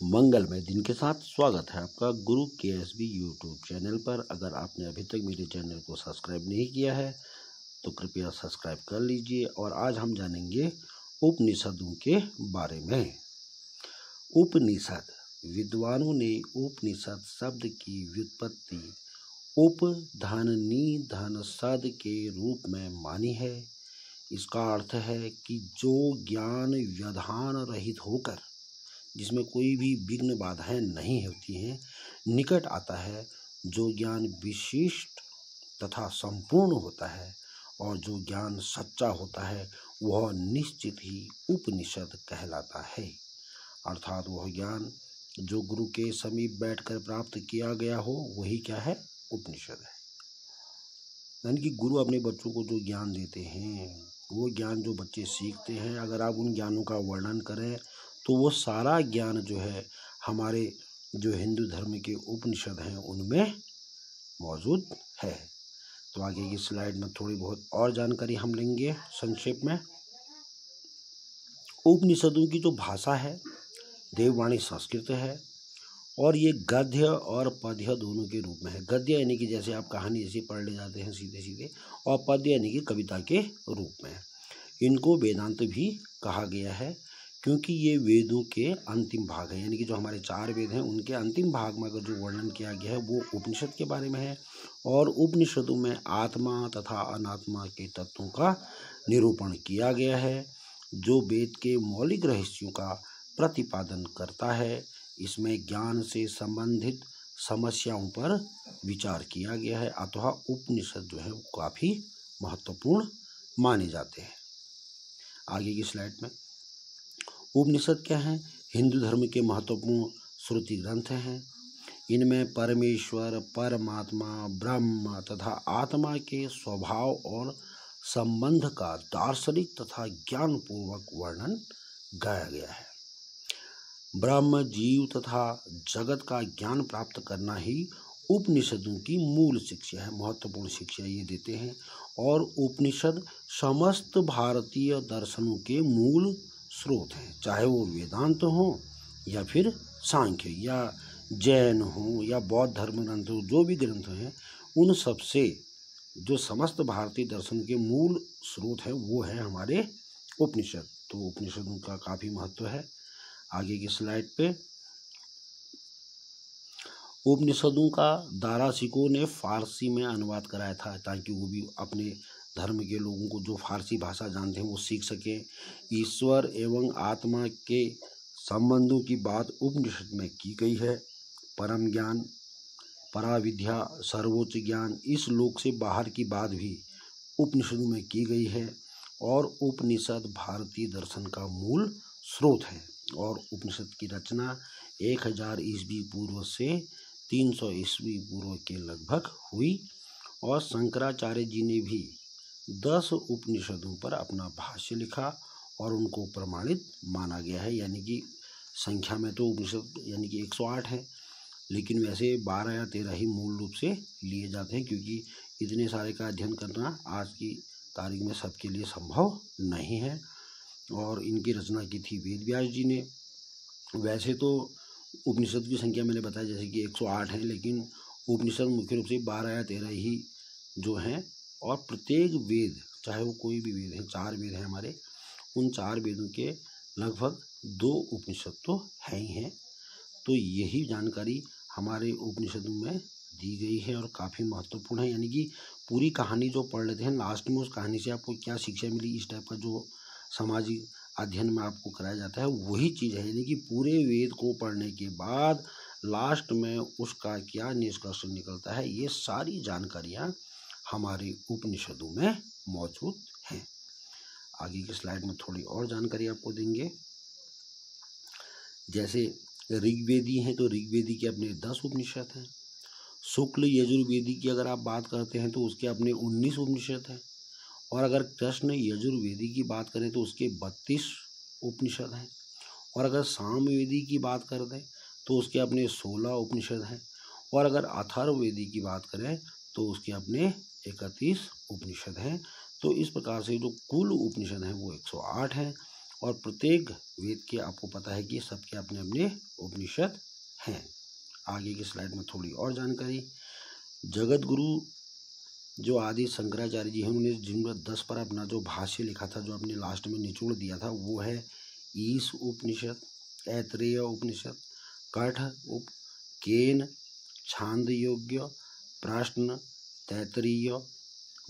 मंगलमय दिन के साथ स्वागत है आपका गुरु KSB यूट्यूब चैनल पर। अगर आपने अभी तक मेरे चैनल को सब्सक्राइब नहीं किया है तो कृपया सब्सक्राइब कर लीजिए। और आज हम जानेंगे उपनिषदों के बारे में। उपनिषद, विद्वानों ने उपनिषद शब्द की व्युत्पत्ति उप धन निधन शब्द के रूप में मानी है। इसका अर्थ है कि जो ज्ञान व्यवधान रहित होकर, जिसमें कोई भी विघ्न बाधाएं नहीं होती हैं, निकट आता है, जो ज्ञान विशिष्ट तथा संपूर्ण होता है और जो ज्ञान सच्चा होता है वह निश्चित ही उपनिषद कहलाता है। अर्थात वह ज्ञान जो गुरु के समीप बैठकर प्राप्त किया गया हो वही क्या है, उपनिषद है। यानी कि गुरु अपने बच्चों को जो ज्ञान देते हैं, वो ज्ञान जो बच्चे सीखते हैं, अगर आप उन ज्ञानों का वर्णन करें तो वो सारा ज्ञान जो है हमारे जो हिंदू धर्म के उपनिषद हैं उनमें मौजूद है। तो आगे की स्लाइड में थोड़ी बहुत और जानकारी हम लेंगे संक्षेप में। उपनिषदों की जो भाषा है देववाणी संस्कृत है और ये गद्य और पद्य दोनों के रूप में है। गद्य यानी कि जैसे आप कहानी जैसी पढ़ ले जाते हैं सीधे सीधे, और पद्य यानी कि कविता के रूप में। इनको वेदांत भी कहा गया है क्योंकि ये वेदों के अंतिम भाग हैं। यानी कि जो हमारे 4 वेद हैं उनके अंतिम भाग में अगर जो वर्णन किया गया है वो उपनिषद के बारे में है। और उपनिषदों में आत्मा तथा अनात्मा के तत्वों का निरूपण किया गया है जो वेद के मौलिक रहस्यों का प्रतिपादन करता है। इसमें ज्ञान से संबंधित समस्याओं पर विचार किया गया है। अतः उपनिषद जो है वो काफ़ी महत्वपूर्ण माने जाते हैं। आगे की स्लाइड में उपनिषद क्या है? हिंदू धर्म के महत्वपूर्ण श्रुति ग्रंथ हैं। इनमें परमेश्वर, परमात्मा, ब्रह्म तथा आत्मा के स्वभाव और संबंध का दार्शनिक तथा ज्ञानपूर्वक वर्णन गाया गया है। ब्रह्म, जीव तथा जगत का ज्ञान प्राप्त करना ही उपनिषदों की मूल शिक्षा है। महत्वपूर्ण शिक्षा ये देते हैं। और उपनिषद समस्त भारतीय दर्शनों के मूल स्रोत हैं, चाहे वो वेदांत हो या फिर सांख्य या जैन हो या बौद्ध धर्म ग्रंथ हो, जो भी ग्रंथ हैं उन सब से जो समस्त भारतीय दर्शन के मूल स्रोत हैं वो है हमारे उपनिषद। तो उपनिषदों का काफ़ी महत्व है। आगे की स्लाइड पे उपनिषदों का दारासिकों ने फारसी में अनुवाद कराया था ताकि वो भी अपने धर्म के लोगों को जो फारसी भाषा जानते हैं वो सीख सकें। ईश्वर एवं आत्मा के संबंधों की बात उपनिषद में की गई है। परम ज्ञान, पराविद्या, सर्वोच्च ज्ञान, इस लोक से बाहर की बात भी उपनिषदों में की गई है। और उपनिषद भारतीय दर्शन का मूल स्रोत है। और उपनिषद की रचना 1000 ईस्वी पूर्व से 300 ईस्वी पूर्व के लगभग हुई। और शंकराचार्य जी ने भी 10 उपनिषदों पर अपना भाष्य लिखा और उनको प्रमाणित माना गया है। यानी कि संख्या में तो उपनिषद यानी कि 108 है, लेकिन वैसे 12 या 13 ही मूल रूप से लिए जाते हैं क्योंकि इतने सारे का अध्ययन करना आज की तारीख में सबके लिए संभव नहीं है। और इनकी रचना की थी वेद व्यास जी ने। वैसे तो उपनिषद की संख्या मैंने बताया जैसे कि 108 है, लेकिन उपनिषद मुख्य रूप से 12 या 13 ही जो हैं। और प्रत्येक वेद, चाहे वो कोई भी वेद है, 4 वेद हैं हमारे, उन 4 वेदों के लगभग 2 उपनिषद तो है ही हैं। तो यही जानकारी हमारे उपनिषदों में दी गई है और काफ़ी महत्वपूर्ण है। यानी कि पूरी कहानी जो पढ़ लेते हैं, लास्ट में उस कहानी से आपको क्या शिक्षा मिली, इस टाइप का जो सामाजिक अध्ययन में आपको कराया जाता है वही चीज़ है। यानी कि पूरे वेद को पढ़ने के बाद लास्ट में उसका क्या निष्कर्ष निकलता है, ये सारी जानकारियाँ हमारे उपनिषदों में मौजूद हैं। आगे की स्लाइड में थोड़ी और जानकारी आपको देंगे। जैसे ऋग्वेदी हैं तो ऋग्वेदी के अपने 10 उपनिषद हैं। शुक्ल यजुर्वेदी की अगर आप बात करते हैं तो उसके अपने 19 उपनिषद हैं। और अगर कृष्ण यजुर्वेदी की बात करें तो उसके 32 उपनिषद हैं। और अगर सामवेदी की बात कर दें तो उसके अपने 16 उपनिषद हैं। और अगर अथर्ववेदी की बात करें तो उसके अपने 31 उपनिषद हैं। तो इस प्रकार से जो कुल उपनिषद हैं वो 108 हैं। और प्रत्येक वेद के आपको पता है कि सबके अपने अपने उपनिषद हैं। आगे की स्लाइड में थोड़ी और जानकारी। जगत गुरु जो आदि शंकराचार्य जी हैं, उन्होंने जिनमें 10 पर अपना जो भाष्य लिखा था, जो अपने लास्ट में निचोड़ दिया था, वो है ईश उपनिषद, ऐतरेय उपनिषद, कठ उप, केन, छांदयोग्य, प्रश्न, तैतरीय,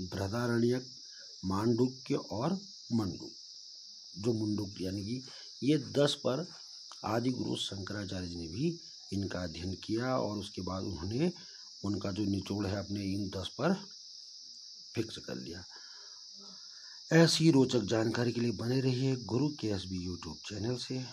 बृहदारण्यक, मांडुक्य और मंडूक। जो मुंडुक यानी कि ये 10 पर आदि गुरु शंकराचार्य जी ने भी इनका अध्ययन किया और उसके बाद उन्होंने उनका जो निचोड़ है अपने इन 10 पर फिक्स कर लिया। ऐसी रोचक जानकारी के लिए बने रहिए गुरु के एसबी यूट्यूब चैनल से।